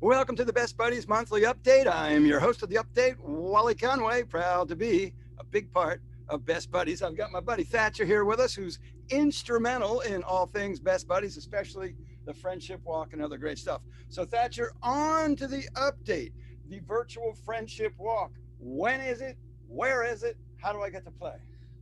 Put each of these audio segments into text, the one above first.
Welcome to the Best Buddies Monthly Update. I am your host of the update, Wally Conway, proud to be a big part of Best Buddies. I've got my buddy Thatcher here with us, who's instrumental in all things Best Buddies, especially the Friendship Walk and other great stuff. So, Thatcher, on to the update, the virtual Friendship Walk. When is it? Where is it? How do I get to play?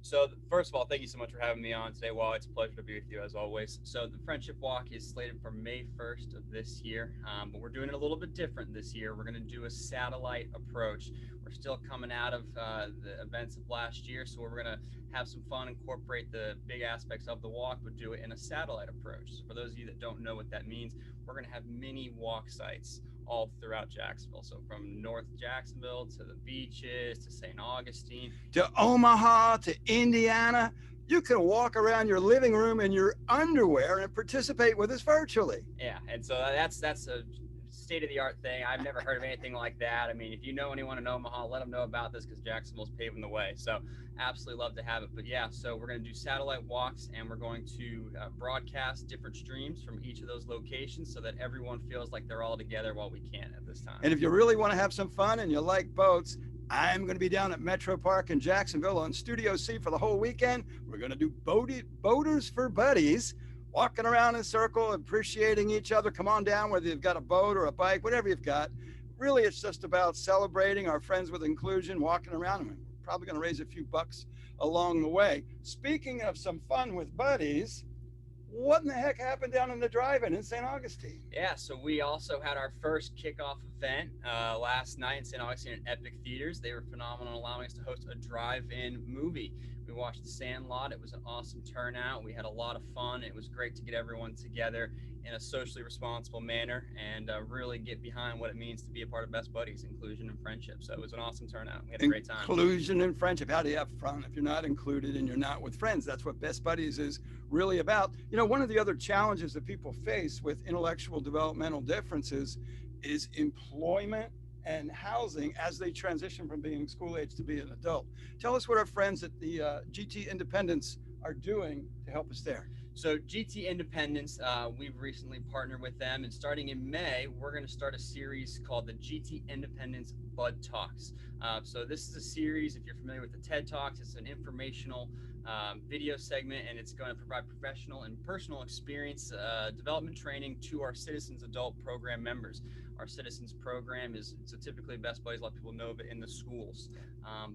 So, first of all, thank you so much for having me on today. Well, it's a pleasure to be with you as always. So, the Friendship Walk is slated for May 1st of this year, but we're doing it a little bit different this year. We're going to do a satellite approach. We're still coming out of the events of last year, so we're going to have some fun, incorporate the big aspects of the walk, but do it in a satellite approach. So, for those of you that don't know what that means, we're going to have mini walk sites all throughout Jacksonville. So from North Jacksonville to the beaches to St. Augustine to Omaha to Indiana. You can walk around your living room in your underwear and participate with us virtually. Yeah, and so that's a state-of-the-art thing. I've never heard of anything like that. I mean, if you know anyone in Omaha, let them know about this because Jacksonville's paving the way. So absolutely love to have it. But yeah, so we're going to do satellite walks and we're going to broadcast different streams from each of those locations so that everyone feels like they're all together while we can at this time. And if you really want to have some fun and you like boats, I'm going to be down at Metro Park in Jacksonville on Studio C for the whole weekend. We're going to do Boaters for Buddies, walking around in a circle, appreciating each other. Come on down, whether you've got a boat or a bike, whatever you've got. Really, it's just about celebrating our friends with inclusion, walking around. And we're probably going to raise a few bucks along the way. Speaking of some fun with buddies, what in the heck happened down in the drive-in in St. Augustine? Yeah, so we also had our first kickoff event last night in St. Augustine at Epic Theaters. They were phenomenal, allowing us to host a drive-in movie. We watched The Sandlot. It was an awesome turnout. We had a lot of fun. It was great to get everyone together in a socially responsible manner and really get behind what it means to be a part of Best Buddies, inclusion and friendship. So it was an awesome turnout. We had a great time. Inclusion and friendship. How do you have fun if you're not included and you're not with friends? That's what Best Buddies is really about. You know, one of the other challenges that people face with intellectual developmental differences is employment and housing as they transition from being school age to being an adult. Tell us what our friends at the GT Independence are doing to help us there. So GT Independence, we've recently partnered with them, and starting in May, we're going to start a series called the GT Independence Bud Talks. So this is a series, if you're familiar with the TED Talks, it's an informational video segment, and it's going to provide professional and personal experience development training to our Citizens Adult Program members. Our Citizens Program is so typically Best Buddies, a lot of people know of it in the schools.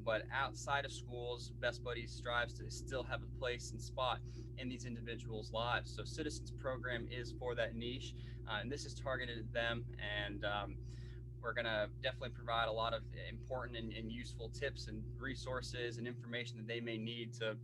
But outside of schools, Best Buddies strives to still have a place and spot in these individuals' lives. So Citizens Program is for that niche, and this is targeted at them. And we're going to definitely provide a lot of important and useful tips and resources and information that they may need to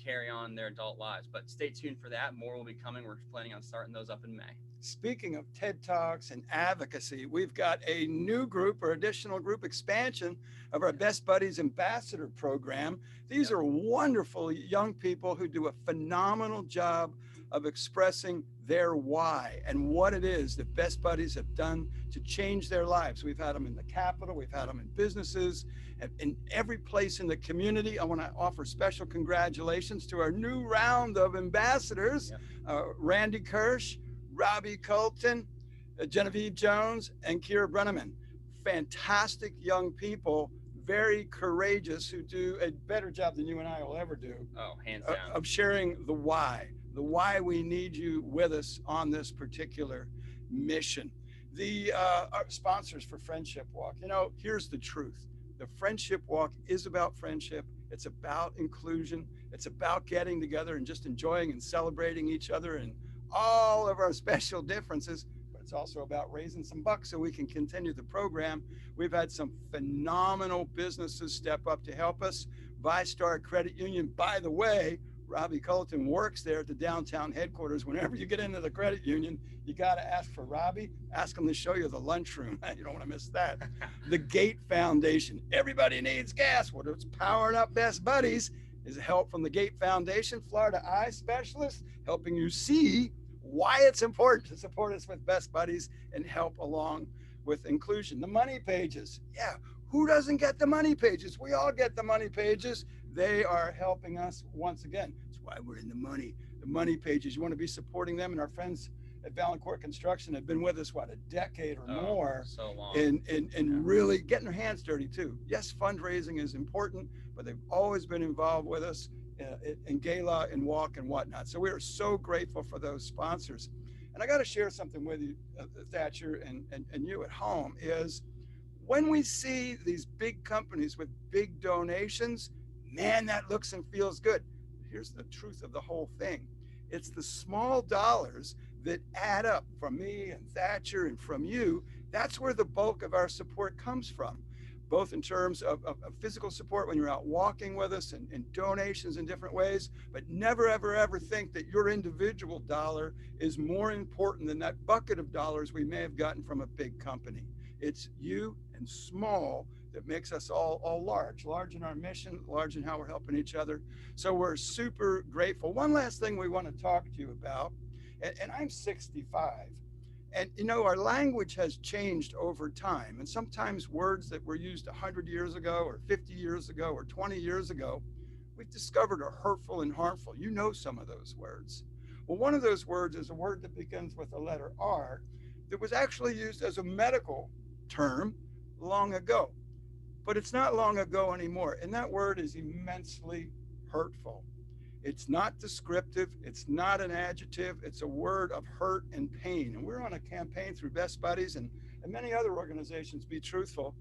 carry on their adult lives. But stay tuned for that. More will be coming. We're planning on starting those up in May. Speaking of TED Talks and advocacy, we've got a new group or additional group expansion of our Best Buddies Ambassador program. These are wonderful young people who do a phenomenal job of expressing their why and what it is that Best Buddies have done to change their lives. We've had them in the Capitol, we've had them in businesses, in every place in the community. I want to offer special congratulations to our new round of ambassadors, Randy Kirsch, Robbie Colton, Genevieve Jones, and Kira Brenneman. Fantastic young people, very courageous, who do a better job than you and I will ever do. Oh, hands down. Of sharing the why we need you with us on this particular mission. The sponsors for Friendship Walk, here's the truth. The Friendship Walk is about friendship. It's about inclusion. It's about getting together and just enjoying and celebrating each other and all of our special differences, but it's also about raising some bucks so we can continue the program. We've had some phenomenal businesses step up to help us. ViStar Credit Union, by the way, Robbie Colton works there at the downtown headquarters. Whenever you get into the credit union, you got to ask for Robbie. Ask him to show you the lunchroom. You don't want to miss that. The Gate Foundation. Everybody needs gas. What's powering up Best Buddies is help from the Gate Foundation, Florida Eye Specialist, helping you see why it's important to support us with Best Buddies and help along with inclusion. The money pages. Yeah, who doesn't get the money pages? We all get the money pages. They are helping us once again. That's why we're in the money pages. You want to be supporting them and our friends at Valancourt Construction have been with us, what, a decade or more, so long. and really getting their hands dirty too. Yes, fundraising is important, but they've always been involved with us in gala and walk and whatnot. So we are so grateful for those sponsors. And I got to share something with you, Thatcher, and you at home, is when we see these big companies with big donations, man, that looks and feels good. Here's the truth of the whole thing. It's the small dollars that add up from me and Thatcher and from you. That's where the bulk of our support comes from, both in terms of physical support when you're out walking with us and donations in different ways. But never, ever, ever think that your individual dollar is more important than that bucket of dollars we may have gotten from a big company. It's you and small that makes us all large in our mission, large in how we're helping each other. So we're super grateful. One last thing we want to talk to you about, and I'm 65, and you know, our language has changed over time, and sometimes words that were used 100 years ago or 50 years ago or 20 years ago, we've discovered are hurtful and harmful. You know some of those words. Well, one of those words is a word that begins with the letter R that was actually used as a medical term long ago. But it's not long ago anymore. And that word is immensely hurtful. It's not descriptive. It's not an adjective. It's a word of hurt and pain. And we're on a campaign through Best Buddies and many other organizations, Be Truthful,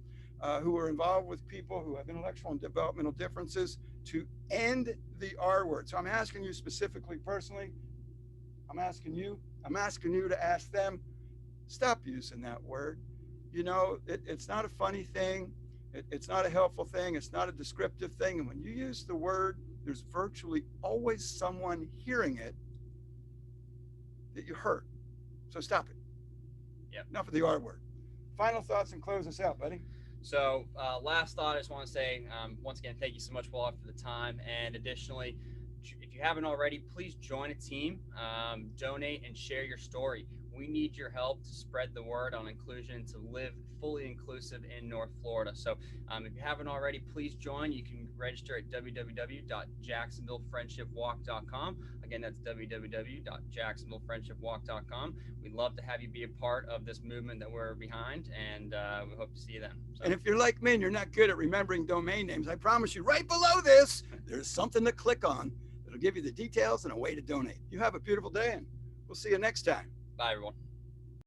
who are involved with people who have intellectual and developmental differences to end the R word. So I'm asking you specifically, personally, I'm asking you to ask them, stop using that word. You know, it's not a funny thing. It's not a helpful thing. It's not a descriptive thing. And when you use the word, there's virtually always someone hearing it that you hurt. So stop it. Yep. Enough of the R word. Final thoughts and close us out, buddy. So last thought, I just want to say, once again, thank you so much, Walt, for the time. And additionally, if you haven't already, please join a team, donate, and share your story. We need your help to spread the word on inclusion and to live fully inclusive in North Florida. So if you haven't already, please join. You can register at www.jacksonvillefriendshipwalk.com. Again, that's www.jacksonvillefriendshipwalk.com. We'd love to have you be a part of this movement that we're behind, and we hope to see you then. So. And if you're like me and you're not good at remembering domain names, I promise you, right below this, there's something to click on that'll give you the details and a way to donate. You have a beautiful day, and we'll see you next time. Bye, everyone.